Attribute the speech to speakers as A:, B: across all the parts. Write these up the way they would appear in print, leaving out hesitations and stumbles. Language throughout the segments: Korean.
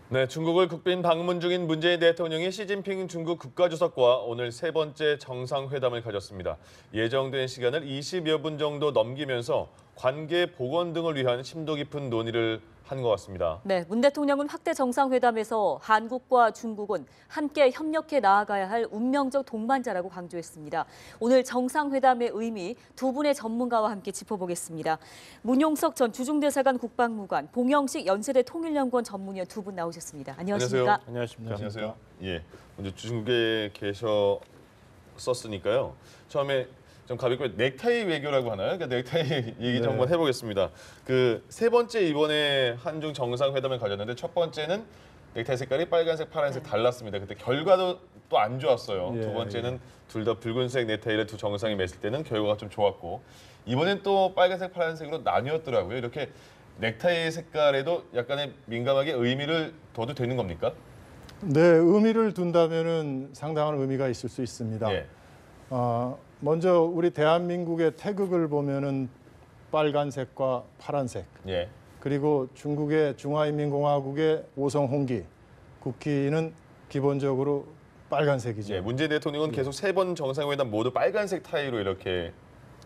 A: 네, 중국을 국빈 방문 중인 문재인 대통령이 시진핑 중국 국가주석과 오늘 세 번째 정상회담을 가졌습니다. 예정된 시간을 20여 분 정도 넘기면서 관계 복원 등을 위한 심도 깊은 논의를 한 것 같습니다.
B: 네, 문 대통령은 확대 정상회담에서 한국과 중국은 함께 협력해 나아가야 할 운명적 동반자라고 강조했습니다. 오늘 정상회담의 의미 두 분의 전문가와 함께 짚어보겠습니다. 문용석 전 주중대사관 국방무관, 봉영식 연세대 통일연구원 전문위원 두 분 나오셨습니다. 안녕하십니까?
C: 안녕하십니까.
A: 안녕하세요. 예, 먼저 중국에 계셨었으니까요. 처음에 좀 가볍게 넥타이 외교라고 하나요? 그러니까 넥타이 얘기 좀 한번 해보겠습니다. 그 세 번째 이번에 한중 정상회담을 가졌는데 첫 번째는 넥타이 색깔이 빨간색, 파란색 달랐습니다. 그때 결과도 또 안 좋았어요. 두 번째는 둘 다 붉은색 넥타이를 두 정상이 맸을 때는 결과가 좀 좋았고 이번엔 또 빨간색, 파란색으로 나뉘었더라고요. 이렇게 넥타이 색깔에도 약간의 민감하게 의미를 둬도 되는 겁니까?
C: 네, 의미를 둔다면은 상당한 의미가 있을 수 있습니다.
A: 예.
C: 먼저 우리 대한민국의 태극을 보면은 빨간색과 파란색,
A: 예.
C: 그리고 중국의 중화인민공화국의 오성홍기, 국기는 기본적으로 빨간색이죠.
A: 예, 문재인 대통령은 계속 세 번 정상회담 모두 빨간색 타이로 이렇게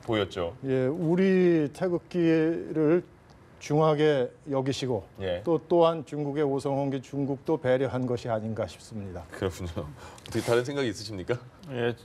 A: 보였죠.
C: 예, 우리 태극기를 중하게 여기시고
A: 예.
C: 또한 중국의 오성홍기 중국도 배려한 것이 아닌가 싶습니다.
A: 그렇군요. 어떻게 다른 생각이 있으십니까?
D: 예,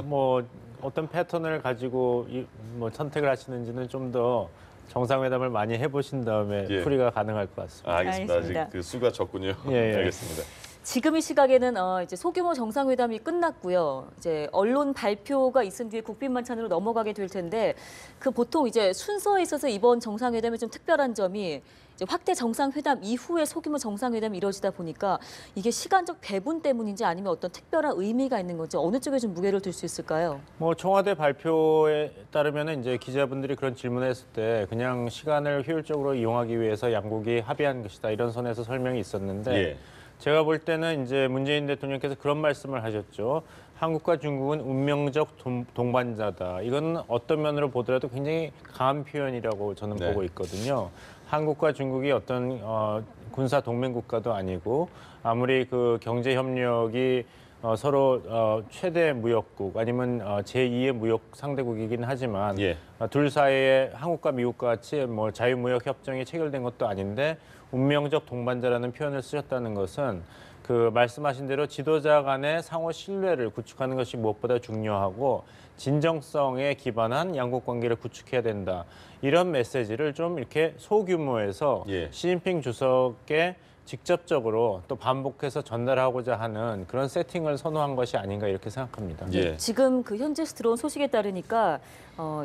D: 뭐 어떤 패턴을 가지고 뭐 선택을 하시는지는 좀 더 정상회담을 많이 해보신 다음에
A: 예.
D: 풀이가 가능할 것 같습니다.
A: 알겠습니다.
B: 알겠습니다.
A: 아직 그 수가 적군요.
D: 예.
A: 알겠습니다.
B: 지금 이 시각에는 이제 소규모 정상회담이 끝났고요. 이제 언론 발표가 있은 뒤에 국빈 만찬으로 넘어가게 될 텐데 그 보통 이제 순서에 있어서 이번 정상회담이 좀 특별한 점이 이제 확대 정상회담 이후에 소규모 정상회담이 이루어지다 보니까 이게 시간적 배분 때문인지 아니면 어떤 특별한 의미가 있는 건지 어느 쪽에 좀 무게를 둘 수 있을까요?
D: 뭐 청와대 발표에 따르면 이제 기자분들이 그런 질문을 했을 때 그냥 시간을 효율적으로 이용하기 위해서 양국이 합의한 것이다 이런 선에서 설명이 있었는데.
A: 예.
D: 제가 볼 때는 이제 문재인 대통령께서 그런 말씀을 하셨죠. 한국과 중국은 운명적 동반자다. 이건 어떤 면으로 보더라도 굉장히 강한 표현이라고 저는
A: 네.
D: 보고 있거든요. 한국과 중국이 어떤 군사 동맹 국가도 아니고 아무리 그 경제 협력이 서로 최대 무역국 아니면 제2의 무역 상대국이긴 하지만
A: 예.
D: 둘 사이에 한국과 미국과 같이 뭐 자유무역 협정이 체결된 것도 아닌데 운명적 동반자라는 표현을 쓰셨다는 것은 그 말씀하신 대로 지도자 간의 상호 신뢰를 구축하는 것이 무엇보다 중요하고 진정성에 기반한 양국 관계를 구축해야 된다. 이런 메시지를 좀 이렇게 소규모에서
A: 예.
D: 시진핑 주석의 직접적으로 또 반복해서 전달하고자 하는 그런 세팅을 선호한 것이 아닌가 이렇게 생각합니다.
A: 예.
B: 지금 그 현지에서 들어온 소식에 따르니까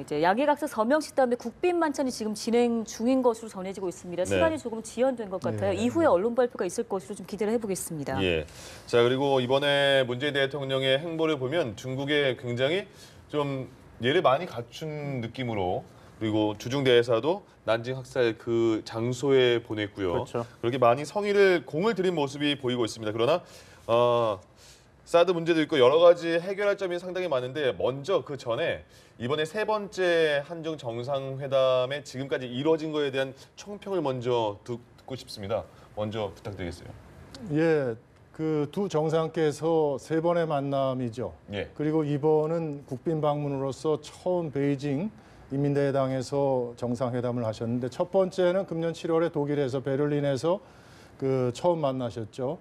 B: 이제 양해각서 서명식담의 국빈 만찬이 지금 진행 중인 것으로 전해지고 있습니다. 시간이 조금 지연된 것 같아요. 이후에 언론 발표가 있을 것으로 좀 기대를 해보겠습니다.
A: 예. 자, 그리고 이번에 문재인 대통령의 행보를 보면 중국에 굉장히 좀 예를 많이 갖춘 느낌으로 그리고 주중 대사도 난징 학살 그 장소에 보냈고요.
D: 그렇죠.
A: 그렇게 많이 공을 들인 모습이 보이고 있습니다. 그러나 사드 문제도 있고 여러 가지 해결할 점이 상당히 많은데 먼저 그 전에 이번에 세 번째 한중 정상회담에 지금까지 이루어진 거에 대한 총평을 먼저 듣고 싶습니다. 먼저 부탁드리겠어요.
C: 예, 그 두 정상께서 세 번의 만남이죠.
A: 예.
C: 그리고 이번은 국빈 방문으로서 처음 베이징 인민대회당에서 정상회담을 하셨는데 첫 번째는 금년 7월에 독일에서 베를린에서 그 처음 만나셨죠.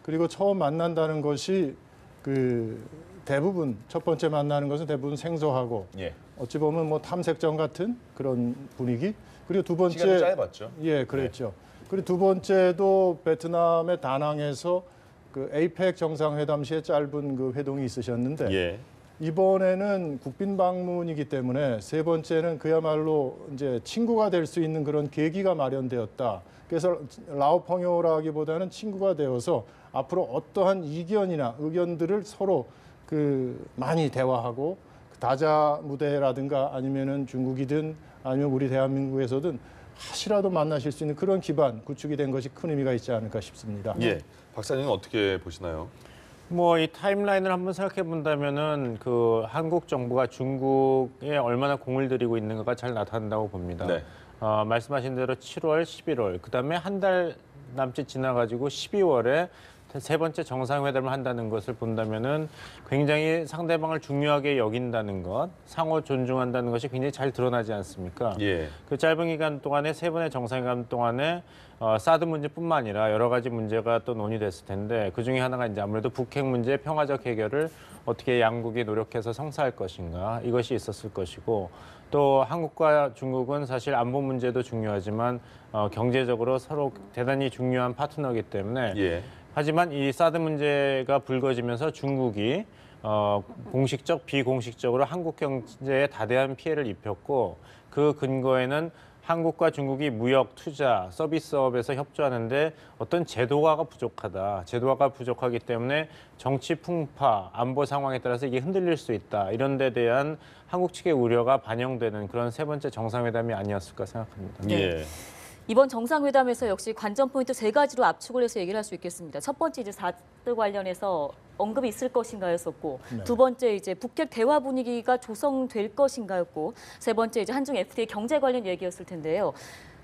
C: 그리고 처음 만난다는 것이 그 대부분 첫 번째 만나는 것은 대부분 생소하고
A: 예.
C: 어찌 보면 뭐 탐색전 같은 그런 분위기. 그리고 두 번째
A: 시간이 짧았죠.
C: 예, 그랬죠. 그리고 두 번째도 베트남의 다낭에서 그 에이펙 정상회담 시에 짧은 그 회동이 있으셨는데
A: 예.
C: 이번에는 국빈 방문이기 때문에 세 번째는 그야말로 이제 친구가 될 수 있는 그런 계기가 마련되었다. 그래서 라오펑요라기보다는 친구가 되어서 앞으로 어떠한 이견이나 의견들을 서로 그 많이 대화하고 다자 무대라든가 아니면은 중국이든 아니면 우리 대한민국에서든 하시라도 만나실 수 있는 그런 기반 구축이 된 것이 큰 의미가 있지 않을까 싶습니다.
A: 예. 박사님은 어떻게 보시나요?
D: 뭐 이 타임라인을 한번 생각해 본다면은 그 한국 정부가 중국에 얼마나 공을 들이고 있는가가 잘 나타난다고 봅니다.
A: 네.
D: 말씀하신 대로 7월, 11월, 그다음에 한 달 남짓 지나가지고 12월에 세 번째 정상회담을 한다는 것을 본다면은 굉장히 상대방을 중요하게 여긴다는 것, 상호 존중한다는 것이 굉장히 잘 드러나지 않습니까?
A: 예.
D: 그 짧은 기간 동안에 세 번의 정상회담 동안에 사드 문제뿐만 아니라 여러 가지 문제가 또 논의됐을 텐데 그 중에 하나가 이제 아무래도 북핵 문제의 평화적 해결을 어떻게 양국이 노력해서 성사할 것인가 이것이 있었을 것이고 또 한국과 중국은 사실 안보 문제도 중요하지만 경제적으로 서로 대단히 중요한 파트너이기 때문에
A: 예.
D: 하지만 이 사드 문제가 불거지면서 중국이 공식적, 비공식적으로 한국 경제에 다대한 피해를 입혔고 그 근거에는 한국과 중국이 무역, 투자, 서비스업에서 협조하는데 어떤 제도화가 부족하다. 제도화가 부족하기 때문에 정치 풍파, 안보 상황에 따라서 이게 흔들릴 수 있다. 이런 데 대한 한국 측의 우려가 반영되는 그런 세 번째 정상회담이 아니었을까 생각합니다.
B: 네.
A: 예.
B: 이번 정상회담에서 역시 관전 포인트 세 가지로 압축을 해서 얘기를 할 수 있겠습니다. 첫 번째 이제 사드 관련해서 언급이 있을 것인가였었고,
C: 네.
B: 두 번째 이제 북핵 대화 분위기가 조성될 것인가였고, 세 번째 이제 한중 FTA 경제 관련 얘기였을 텐데요.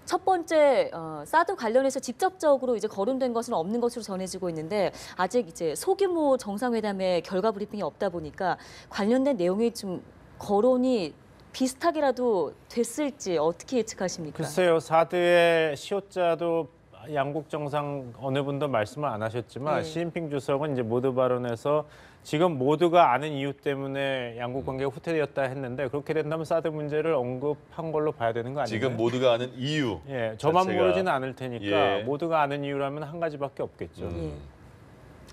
B: 첫 번째 사드 관련해서 직접적으로 이제 거론된 것은 없는 것으로 전해지고 있는데 아직 이제 소규모 정상회담의 결과 브리핑이 없다 보니까 관련된 내용이 좀 거론이 비슷하게라도 됐을지 어떻게 예측하십니까?
D: 글쎄요, 사드의 시효자도 양국 정상 어느 분도 말씀을 안 하셨지만
B: 네.
D: 시진핑 주석은 이제 모두 발언에서 지금 모두가 아는 이유 때문에 양국 관계가 후퇴되었다 했는데 그렇게 된다면 사드 문제를 언급한 걸로 봐야 되는 거 아니에요?
A: 지금 모두가 아는 이유.
D: 예, 저만
A: 자체가-
D: 모르지는 않을 테니까
A: 예.
D: 모두가 아는 이유라면 한 가지밖에 없겠죠.
B: 예.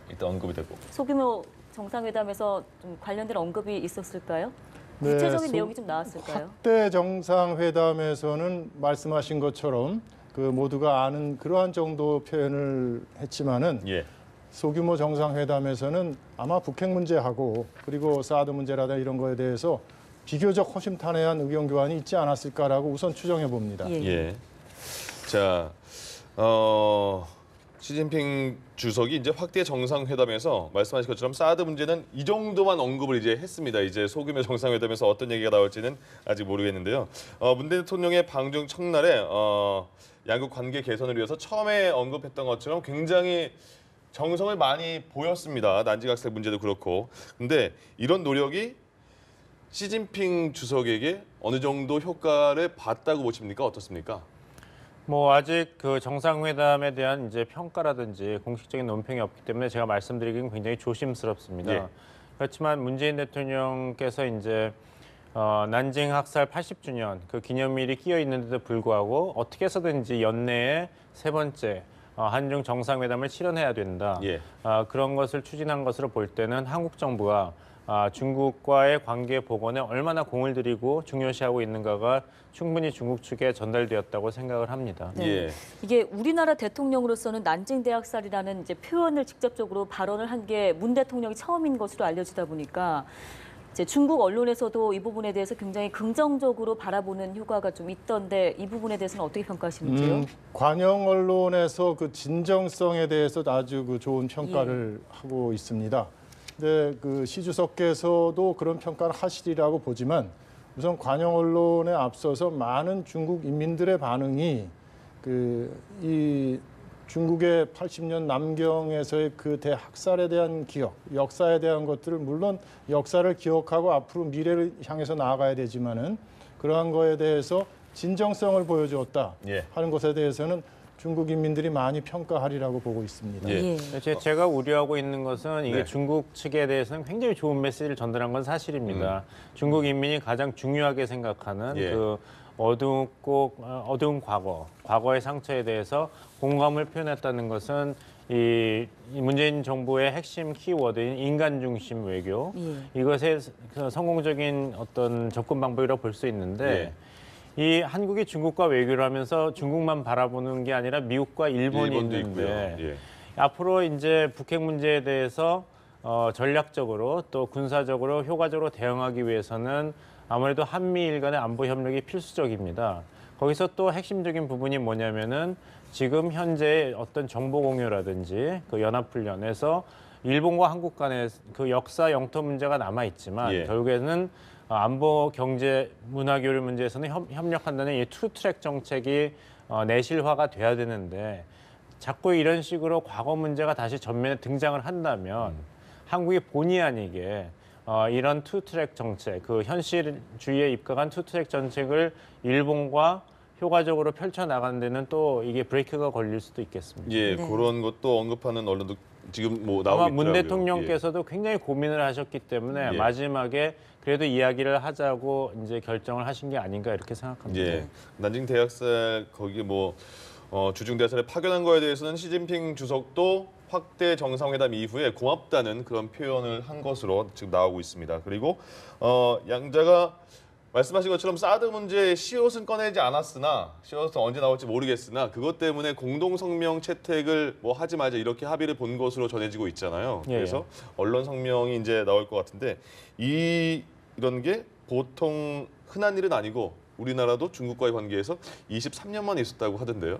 A: 일단 언급이 되고.
B: 소규모 정상회담에서 좀 관련된 언급이 있었을까요?
C: 네,
B: 구체적인 내용이 좀 나왔을까요?
C: 확대 정상회담에서는 말씀하신 것처럼 그 모두가 아는 그러한 정도 표현을 했지만은
A: 예.
C: 소규모 정상회담에서는 아마 북핵 문제하고 그리고 사드 문제라든가 이런 거에 대해서 비교적 허심탄회한 의견 교환이 있지 않았을까라고 우선 추정해 봅니다.
B: 예.
A: 예. 자, 시진핑 주석이 이제 확대 정상회담에서 말씀하신 것처럼 사드 문제는 이 정도만 언급을 이제 했습니다. 이제 소규모 정상회담에서 어떤 얘기가 나올지는 아직 모르겠는데요. 문 대통령의 방중 첫날에 양국 관계 개선을 위해서 처음에 언급했던 것처럼 굉장히 정성을 많이 보였습니다. 난지각색 문제도 그렇고. 근데 이런 노력이 시진핑 주석에게 어느 정도 효과를 봤다고 보십니까? 어떻습니까?
D: 뭐 아직 그 정상회담에 대한 이제 평가라든지 공식적인 논평이 없기 때문에 제가 말씀드리기는 굉장히 조심스럽습니다.
A: 예.
D: 그렇지만 문재인 대통령께서 이제 난징 학살 80주년 그 기념일이 끼어 있는데도 불구하고 어떻게 해서든지 연내에 세 번째 한중 정상회담을 실현해야 된다.
A: 예.
D: 그런 것을 추진한 것으로 볼 때는 한국 정부가 중국과의 관계 복원에 얼마나 공을 들이고 중요시하고 있는가가 충분히 중국 측에 전달되었다고 생각을 합니다.
B: 네.
A: 예.
B: 이게 우리나라 대통령으로서는 난징 대학살이라는 이제 표현을 직접적으로 발언을 한 게 문 대통령이 처음인 것으로 알려지다 보니까 이제 중국 언론에서도 이 부분에 대해서 굉장히 긍정적으로 바라보는 효과가 좀 있던데 이 부분에 대해서는 어떻게 평가하시는지요?
C: 관영 언론에서 그 진정성에 대해서 아주 그 좋은 평가를 하고 있습니다. 근데 그 시 주석께서도 그런 평가를 하시리라고 보지만 우선 관영 언론에 앞서서 많은 중국 인민들의 반응이 이 중국의 80년 남경에서의 그 대학살에 대한 기억, 역사에 대한 것들을 물론 역사를 기억하고 앞으로 미래를 향해서 나아가야 되지만은 그러한 거에 대해서 진정성을 보여주었다
A: 예.
C: 하는 것에 대해서는 중국 인민들이 많이 평가하리라고 보고 있습니다.
A: 예.
D: 제가 우려하고 있는 것은 이게
A: 네.
D: 중국 측에 대해서는 굉장히 좋은 메시지를 전달한 건 사실입니다. 중국 인민이 가장 중요하게 생각하는
A: 예.
D: 그 어두운 과거의 상처에 대해서 공감을 표현했다는 것은 이 문재인 정부의 핵심 키워드인 인간 중심 외교 이것의 성공적인 어떤 접근 방법이라고 볼 수 있는데 이 한국이 중국과 외교를 하면서 중국만 바라보는 게 아니라 미국과 일본이
A: 일본도
D: 있는데
A: 있고요. 예.
D: 앞으로 이제 북핵 문제에 대해서 전략적으로 또 군사적으로 효과적으로 대응하기 위해서는 아무래도 한미일 간의 안보 협력이 필수적입니다. 거기서 또 핵심적인 부분이 뭐냐면은 지금 현재 어떤 정보 공유라든지 그 연합훈련에서 일본과 한국 간의 그 역사 영토 문제가 남아 있지만
A: 예.
D: 결국에는 안보, 경제, 문화 교류 문제에서는 협력한다는 이 투트랙 정책이 내실화가 돼야 되는데 자꾸 이런 식으로 과거 문제가 다시 전면에 등장을 한다면 한국이 본의 아니게 이런 투트랙 정책, 그 현실주의에 입각한 투트랙 정책을 일본과 효과적으로 펼쳐나가는 데는 또 이게 브레이크가 걸릴 수도 있겠습니다.
A: 예,
B: 네.
A: 그런 것도 언급하는 언론도 지금 뭐 나오고
D: 아마
A: 있더라고요.
D: 문 대통령께서도 굉장히 고민을 하셨기 때문에
A: 예.
D: 마지막에 그래도 이야기를 하자고 이제 결정을 하신 게 아닌가 이렇게 생각합니다.
A: 예, 난징 대학살 거기 뭐 주중 대사를 파견한 거에 대해서는 시진핑 주석도 확대 정상회담 이후에 고맙다는 그런 표현을 한 것으로 지금 나오고 있습니다. 그리고 양자가 말씀하신 것처럼 사드 문제에 시옷은 꺼내지 않았으나 시옷은 언제 나올지 모르겠으나 그것 때문에 공동 성명 채택을 뭐 하지 말자 이렇게 합의를 본 것으로 전해지고 있잖아요.
D: 예.
A: 그래서 언론 성명이 이제 나올 것 같은데 이런 게 보통 흔한 일은 아니고 우리나라도 중국과의 관계에서 23년 만에 있었다고 하던데요.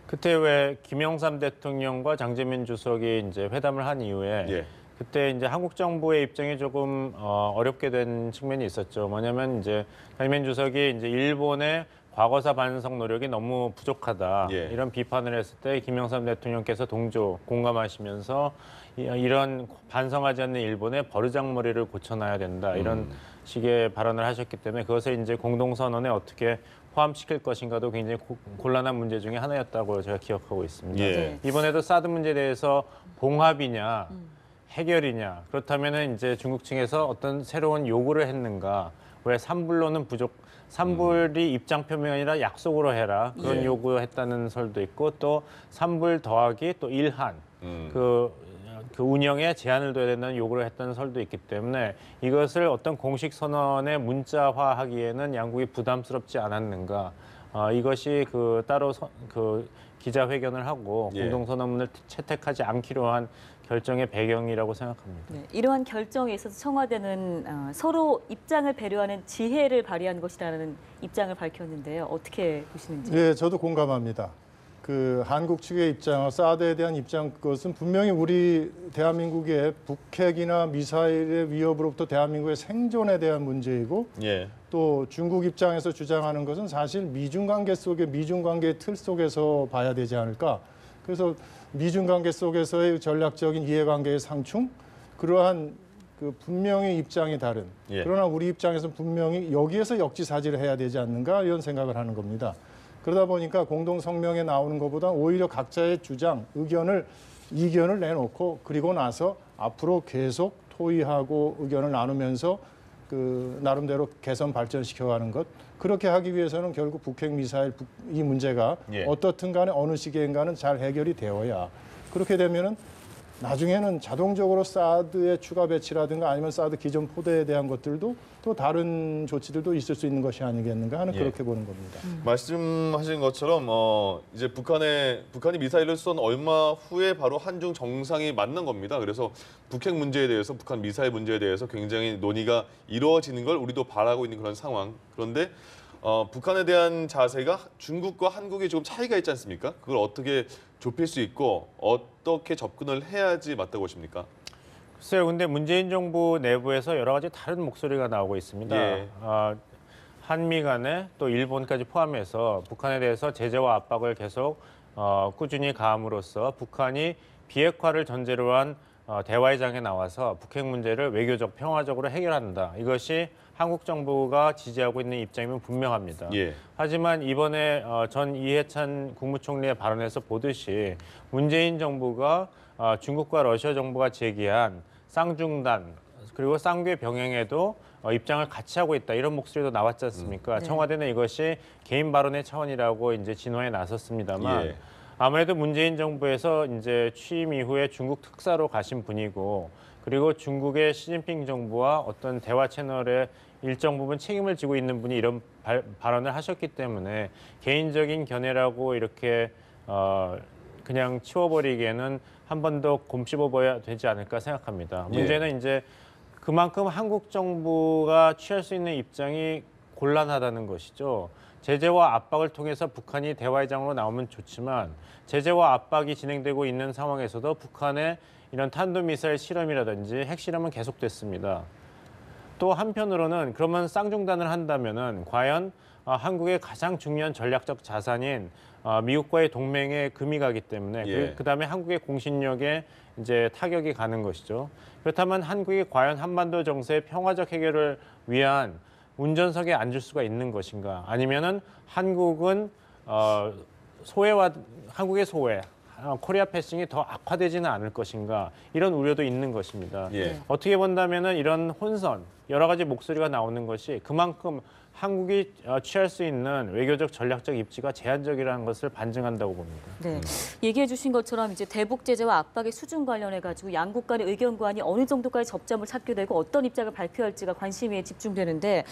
D: 그때 왜 김영삼 대통령과 장제민 주석이 이제 회담을 한 이후에
A: 예.
D: 그때 이제 한국 정부의 입장이 조금 어렵게 된 측면이 있었죠. 뭐냐면 이제 장제민 주석이 이제 일본의 과거사 반성 노력이 너무 부족하다
A: 예.
D: 이런 비판을 했을 때 김영삼 대통령께서 동조 공감하시면서 이런 반성하지 않는 일본의 버르장머리를 고쳐놔야 된다 이런 식의 발언을 하셨기 때문에 그것을 이제 공동선언에 어떻게 포함시킬 것인가도 굉장히 곤란한 문제 중에 하나였다고 제가 기억하고 있습니다.
A: 예.
B: 네.
D: 이번에도 사드 문제에 대해서 봉합이냐 해결이냐 그렇다면은 이제 중국 측에서 어떤 새로운 요구를 했는가 왜 산불로는 부족 산불이 입장 표명이 아니라 약속으로 해라 그런
A: 예.
D: 요구했다는 설도 있고 또 산불 더하기 또 일한
A: 음.
D: 그 운영에 제한을 둬야 된다는 요구를 했다는 설도 있기 때문에 이것을 어떤 공식 선언에 문자화하기에는 양국이 부담스럽지 않았는가 이것이 그 따로 그 기자회견을 하고
A: 예.
D: 공동선언문을 채택하지 않기로 한 결정의 배경이라고 생각합니다.
B: 네, 이러한 결정에 있어서 청와대는 서로 입장을 배려하는 지혜를 발휘한 것이라는 입장을 밝혔는데요. 어떻게 보시는지?
C: 예, 저도 공감합니다. 그 한국 측의 입장, 사드에 대한 입장 그것은 분명히 우리 대한민국의 북핵이나 미사일의 위협으로부터 대한민국의 생존에 대한 문제이고
A: 예.
C: 또 중국 입장에서 주장하는 것은 사실 미중 관계 속에 미중 관계의 틀 속에서 봐야 되지 않을까. 그래서 미중 관계 속에서의 전략적인 이해관계의 상충 그러한 그 분명히 입장이 다른
A: 예.
C: 그러나 우리 입장에서는 분명히 여기에서 역지사지를 해야 되지 않는가 이런 생각을 하는 겁니다. 그러다 보니까 공동 성명에 나오는 것보다 오히려 각자의 주장, 이견을 내놓고 그리고 나서 앞으로 계속 토의하고 의견을 나누면서 그 나름대로 개선 발전시켜가는 것. 그렇게 하기 위해서는 결국 북핵 미사일 이 문제가
A: 예.
C: 어떻든 간에 어느 시기인가는 잘 해결이 되어야 그렇게 되면은 나중에는 자동적으로 사드의 추가 배치라든가 아니면 사드 기존 포대에 대한 것들도 또 다른 조치들도 있을 수 있는 것이 아니겠는가 하는
A: 예.
C: 그렇게 보는 겁니다.
A: 말씀하신 것처럼 이제 북한이 미사일을 쏜 얼마 후에 바로 한중 정상이 만난 겁니다. 그래서 북핵 문제에 대해서 북한 미사일 문제에 대해서 굉장히 논의가 이루어지는 걸 우리도 바라고 있는 그런 상황. 그런데 북한에 대한 자세가 중국과 한국이 조금 차이가 있지 않습니까? 그걸 어떻게 좁힐 수 있고 어떻게 접근을 해야지 맞다고 보십니까?
D: 글쎄요, 근데 문재인 정부 내부에서 여러 가지 다른 목소리가 나오고 있습니다.
A: 예.
D: 한미 간에 또 일본까지 포함해서 북한에 대해서 제재와 압박을 계속 꾸준히 가함으로써 북한이 비핵화를 전제로 한 대화의 장에 나와서 북핵 문제를 외교적 평화적으로 해결한다. 이것이 한국 정부가 지지하고 있는 입장이면 분명합니다.
A: 예.
D: 하지만 이번에 전 이해찬 국무총리의 발언에서 보듯이 문재인 정부가 중국과 러시아 정부가 제기한 쌍중단 그리고 쌍궤 병행에도 입장을 같이 하고 있다 이런 목소리도 나왔지 않습니까?
B: 네.
D: 청와대는 이것이 개인 발언의 차원이라고 이제 진화에 나섰습니다만
A: 예.
D: 아무래도 문재인 정부에서 이제 취임 이후에 중국 특사로 가신 분이고 그리고 중국의 시진핑 정부와 어떤 대화 채널에 일정 부분 책임을 지고 있는 분이 이런 발언을 하셨기 때문에 개인적인 견해라고 이렇게 그냥 치워버리기에는 한 번 더 곰씹어봐야 되지 않을까 생각합니다.
A: 예.
D: 문제는 이제 그만큼 한국 정부가 취할 수 있는 입장이 곤란하다는 것이죠. 제재와 압박을 통해서 북한이 대화의 장으로 나오면 좋지만 제재와 압박이 진행되고 있는 상황에서도 북한의 이런 탄도미사일 실험이라든지 핵실험은 계속됐습니다. 또 한편으로는 그러면 쌍중단을 한다면은 과연 한국의 가장 중요한 전략적 자산인 미국과의 동맹에 금이 가기 때문에
A: 예.
D: 그다음에 한국의 공신력에 이제 타격이 가는 것이죠. 그렇다면 한국이 과연 한반도 정세의 평화적 해결을 위한 운전석에 앉을 수가 있는 것인가? 아니면은 한국은 한국의 소외, 코리아 패싱이 더 악화되지는 않을 것인가? 이런 우려도 있는 것입니다.
A: 예.
D: 어떻게 본다면은 이런 혼선, 여러 가지 목소리가 나오는 것이 그만큼 한국이 취할 수 있는 외교적 전략적 입지가 제한적이라는 것을 반증한다고 봅니다.
B: 네, 얘기해 주신 것처럼 이제 대북 제재와 압박의 수준 관련해 가지고 양국 간의 의견 교환이 어느 정도까지 접점을 찾게 되고 어떤 입장을 발표할지가 관심이 집중되는데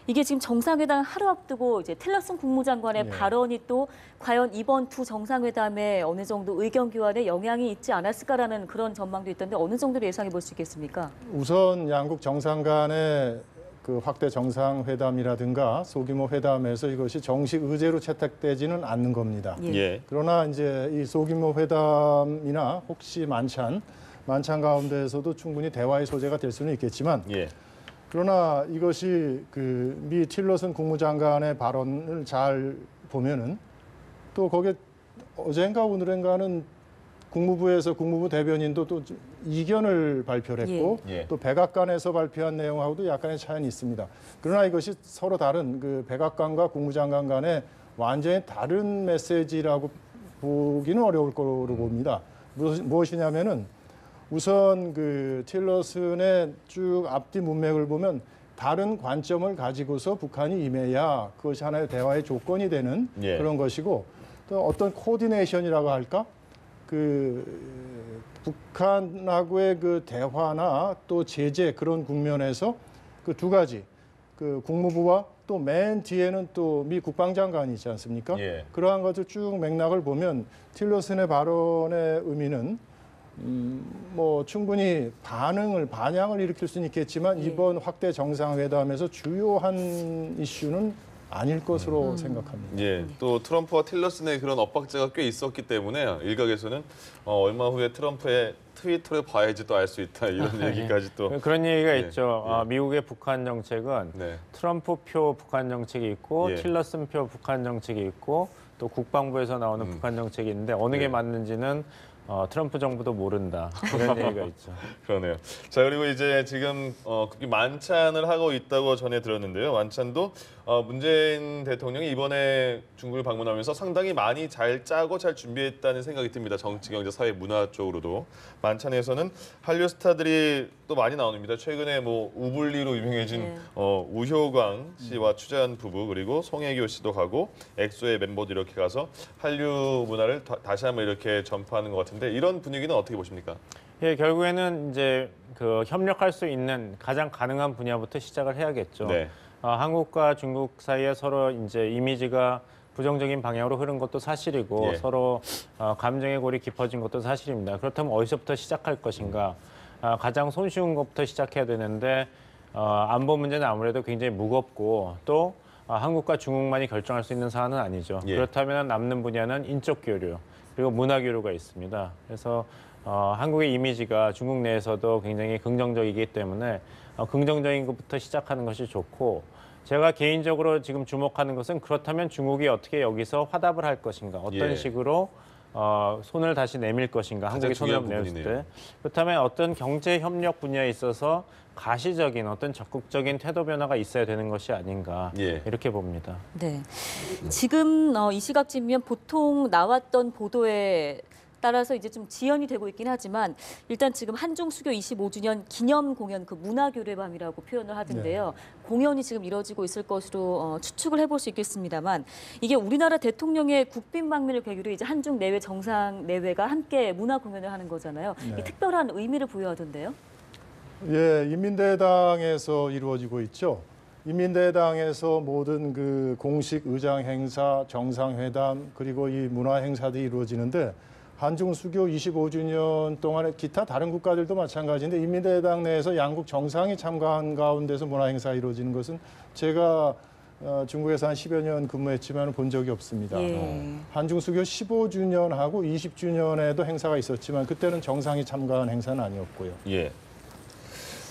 B: 이게 지금 정상회담 하루 앞두고 이제 틸러슨 국무장관의
C: 네.
B: 발언이 또 과연 이번 두 정상회담에 어느 정도 의견 교환에 영향이 있지 않았을까라는 그런 전망도 있던데 어느 정도로 예상해 볼 수 있겠습니까?
C: 우선 양국 정상 간의 그 확대 정상회담이라든가 소규모 회담에서 이것이 정식 의제로 채택되지는 않는 겁니다.
B: 예.
A: 예.
C: 그러나 이제 이 소규모 회담이나 혹시 만찬 가운데에서도 충분히 대화의 소재가 될 수는 있겠지만
A: 예.
C: 그러나 이것이 그 미 틸러슨 국무장관의 발언을 잘 보면은 또 거기에 어젠가 오늘인가는 국무부에서 국무부 대변인도 또 이견을 발표를 했고
A: 예.
C: 또 백악관에서 발표한 내용하고도 약간의 차이는 있습니다. 그러나 이것이 서로 다른 그 백악관과 국무장관 간의 완전히 다른 메시지라고 보기는 어려울 거로 봅니다. 무엇이냐면은 우선 그 틸러슨의 쭉 앞뒤 문맥을 보면 다른 관점을 가지고서 북한이 임해야 그것이 하나의 대화의 조건이 되는
A: 예.
C: 그런 것이고 또 어떤 코디네이션이라고 할까? 그 북한하고의 그 대화나 또 제재 그런 국면에서 그 두 가지 그 국무부와 또 맨 뒤에는 또 미 국방장관이 있지 않습니까?
A: 예.
C: 그러한 것을 쭉 맥락을 보면 틸러슨의 발언의 의미는 뭐 충분히 반향을 일으킬 수는 있겠지만
B: 예.
C: 이번 확대 정상회담에서 주요한 이슈는 아닐 것으로 생각합니다.
A: 예, 또 트럼프와 틸러슨의 그런 엇박자가 꽤 있었기 때문에 일각에서는 얼마 후에 트럼프의 트위터를 봐야지 또 알 수 있다 이런 얘기까지 또
D: 그런 얘기가
A: 예,
D: 있죠.
A: 예.
D: 미국의 북한 정책은
A: 네.
D: 트럼프표 북한 정책이 있고
A: 예.
D: 틸러슨표 북한 정책이 있고 또 국방부에서 나오는 북한 정책이 있는데 어느 게
A: 예.
D: 맞는지는 트럼프 정부도 모른다. 이런 얘기가 있죠.
A: 그러네요. 자, 그리고 이제 지금 만찬을 하고 있다고 전해 들었는데요. 만찬도 문재인 대통령이 이번에 중국을 방문하면서 상당히 많이 잘 짜고 잘 준비했다는 생각이 듭니다. 정치, 경제, 사회, 문화 쪽으로도. 만찬에서는 한류 스타들이 또 많이 나옵니다. 최근에 뭐 우블리로 유명해진
B: 네.
A: 우효광 씨와 추자연 부부 그리고 송혜교 씨도 가고 엑소의 멤버도 이렇게 가서 한류 문화를 다시 한번 이렇게 전파하는 것 같은데 이런 분위기는 어떻게 보십니까?
D: 예, 결국에는 이제 그 협력할 수 있는 가장 가능한 분야부터 시작을 해야겠죠.
A: 네.
D: 한국과 중국 사이에 서로 이제 이미지가 부정적인 방향으로 흐른 것도 사실이고
A: 예.
D: 서로 감정의 골이 깊어진 것도 사실입니다. 그렇다면 어디서부터 시작할 것인가? 가장 손쉬운 것부터 시작해야 되는데 안보 문제는 아무래도 굉장히 무겁고 또 한국과 중국만이 결정할 수 있는 사안은 아니죠.
A: 예.
D: 그렇다면 남는 분야는 인적 교류 그리고 문화 교류가 있습니다. 그래서 한국의 이미지가 중국 내에서도 굉장히 긍정적이기 때문에 긍정적인 것부터 시작하는 것이 좋고 제가 개인적으로 지금 주목하는 것은 그렇다면 중국이 어떻게 여기서 화답을 할 것인가 어떤
A: 예.
D: 식으로 손을 다시 내밀 것인가 한국이 손을
A: 중요한
D: 내밀
A: 부분이네요.
D: 때 그렇다면 어떤 경제 협력 분야에 있어서 가시적인 어떤 적극적인 태도 변화가 있어야 되는 것이 아닌가
A: 예.
D: 이렇게 봅니다.
B: 네. 지금 이 시각쯤이면 보통 나왔던 보도에 따라서 이제 좀 지연이 되고 있긴 하지만 일단 지금 한중 수교 25주년 기념 공연 그 문화교류의 밤이라고 표현을 하던데요. 공연이 지금 이뤄지고 있을 것으로 추측을 해볼 수 있겠습니다만 이게 우리나라 대통령의 국빈 방문을 계기로 이제 한중 내외 정상 내외가 함께 문화 공연을 하는 거잖아요.
C: 네.
B: 이 특별한 의미를 부여하던데요.
C: 예, 인민대당에서 이루어지고 있죠. 인민대당에서 모든 그 공식 의장 행사, 정상회담 그리고 이 문화 행사들이 이루어지는데 한중 수교 25주년 동안에 기타 다른 국가들도 마찬가지인데 인민대당 내에서 양국 정상이 참가한 가운데서 문화 행사가 이루어지는 것은 제가 중국에서 한 10여 년 근무했지만 본 적이 없습니다.
B: 예.
C: 한중 수교 15주년하고 20주년에도 행사가 있었지만 그때는 정상이 참가한 행사는 아니었고요.
A: 예.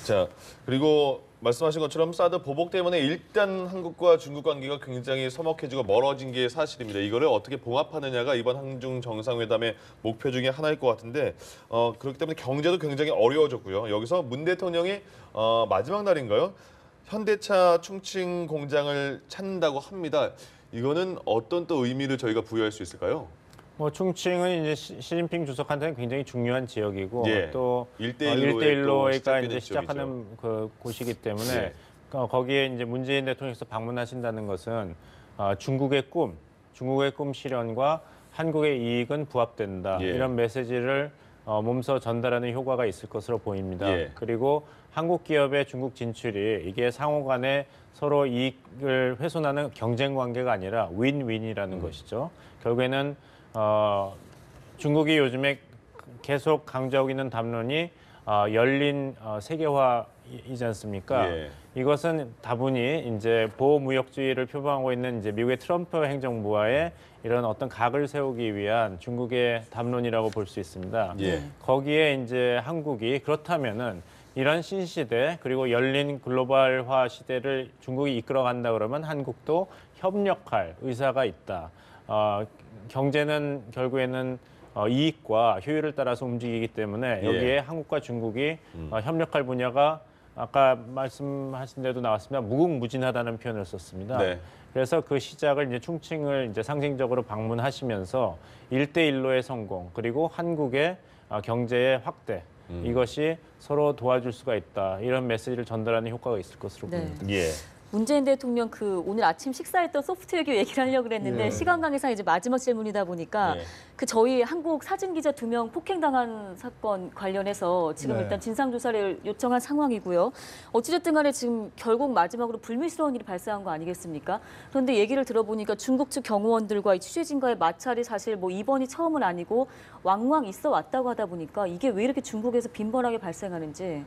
A: 자, 그리고 말씀하신 것처럼 사드 보복 때문에 일단 한국과 중국 관계가 굉장히 서먹해지고 멀어진 게 사실입니다. 이거를 어떻게 봉합하느냐가 이번 한중 정상회담의 목표 중에 하나일 것 같은데 그렇기 때문에 경제도 굉장히 어려워졌고요. 여기서 문 대통령이 마지막 날인가요? 현대차 충칭 공장을 찾는다고 합니다. 이거는 어떤 또 의미를 저희가 부여할 수 있을까요?
D: 뭐 충칭은 이제 시진핑 주석한테는 굉장히 중요한 지역이고
A: 예.
D: 또
A: 일대일로의 또
D: 1대1로가 이제
A: 시작되는
D: 시작하는 그 곳이기 때문에
A: 예.
D: 거기에 이제 문재인 대통령께서 방문하신다는 것은 중국의 꿈 실현과 한국의 이익은 부합된다.
A: 예.
D: 이런 메시지를 몸소 전달하는 효과가 있을 것으로 보입니다.
A: 예.
D: 그리고 한국 기업의 중국 진출이 이게 상호 간에 서로 이익을 훼손하는 경쟁 관계가 아니라 윈윈이라는 것이죠. 결국에는 중국이 요즘에 계속 강조하고 있는 담론이 열린 세계화이지 않습니까?
A: 예.
D: 이것은 다분히 이제 보호무역주의를 표방하고 있는 이제 미국의 트럼프 행정부와의 이런 어떤 각을 세우기 위한 중국의 담론이라고 볼 수 있습니다.
A: 예.
D: 거기에 이제 한국이 그렇다면은 이런 신시대 그리고 열린 글로벌화 시대를 중국이 이끌어간다 그러면 한국도 협력할 의사가 있다. 경제는 결국에는 이익과 효율을 따라서 움직이기 때문에
A: 예.
D: 여기에 한국과 중국이 협력할 분야가 아까 말씀하신 데도 나왔습니다. 무궁무진하다는 표현을 썼습니다.
A: 네.
D: 그래서 그 시작을 이제 충칭을 이제 상징적으로 방문하시면서 1대1로의 성공 그리고 한국의 경제의 확대 이것이 서로 도와줄 수가 있다. 이런 메시지를 전달하는 효과가 있을 것으로
B: 네.
D: 보입니다.
A: 예.
B: 문재인 대통령 오늘 아침 식사했던 소프트 외교 얘기를 하려고 그랬는데
C: 예.
B: 시간 관계상 이제 마지막 질문이다 보니까
A: 예.
B: 저희 한국 사진 기자 2명 폭행당한 사건 관련해서 지금
C: 네.
B: 일단 진상 조사를 요청한 상황이고요. 어찌됐든 간에 지금 결국 마지막으로 불미스러운 일이 발생한 거 아니겠습니까? 그런데 얘기를 들어보니까 중국 측 경호원들과 이 취재진과의 마찰이 사실 뭐 이번이 처음은 아니고 왕왕 있어 왔다고 하다 보니까 이게 왜 이렇게 중국에서 빈번하게 발생하는지.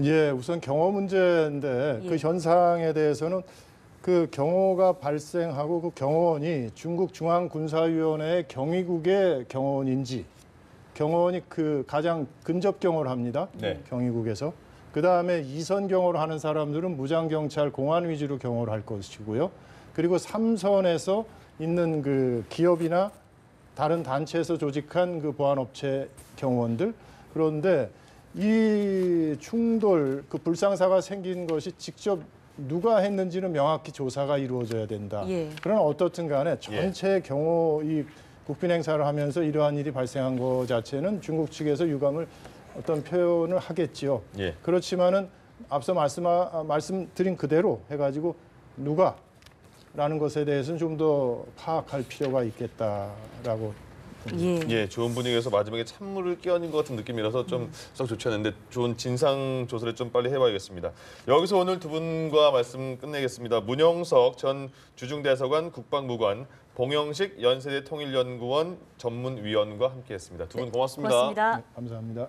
C: 예, 우선 경호 문제인데
B: 예.
C: 그 현상에 대해서는 그 경호가 발생하고 그 경호원이 중국 중앙군사위원회의 경위국의 경호원인지 경호원이 그 가장 근접 경호를 합니다.
A: 네.
C: 경위국에서. 그다음에 이선 경호를 하는 사람들은 무장경찰 공안 위주로 경호를 할 것이고요. 그리고 3선에서 있는 그 기업이나 다른 단체에서 조직한 그 보안업체 경호원들. 그런데 이 충돌, 그 불상사가 생긴 것이 직접 누가 했는지는 명확히 조사가 이루어져야 된다.
B: 예.
C: 그러나 어떻든 간에 전체 경호 이 국빈 행사를 하면서 이러한 일이 발생한 것 자체는 중국 측에서 유감을 어떤 표현을 하겠지요.
A: 예.
C: 그렇지만은 앞서 말씀드린 그대로 해가지고 누가라는 것에 대해서는 좀 더 파악할 필요가 있겠다라고.
B: 예.
A: 예, 좋은 분위기에서 마지막에 찬물을 끼얹은 것 같은 느낌이라서 좀 썩 좋지 않은데 좋은 진상 조사를 좀 빨리 해봐야겠습니다. 여기서 오늘 두 분과 말씀 끝내겠습니다. 문영석 전 주중대사관 국방부관, 봉영식 연세대 통일연구원 전문위원과 함께했습니다. 두 분 고맙습니다.
B: 고맙습니다.
C: 감사합니다.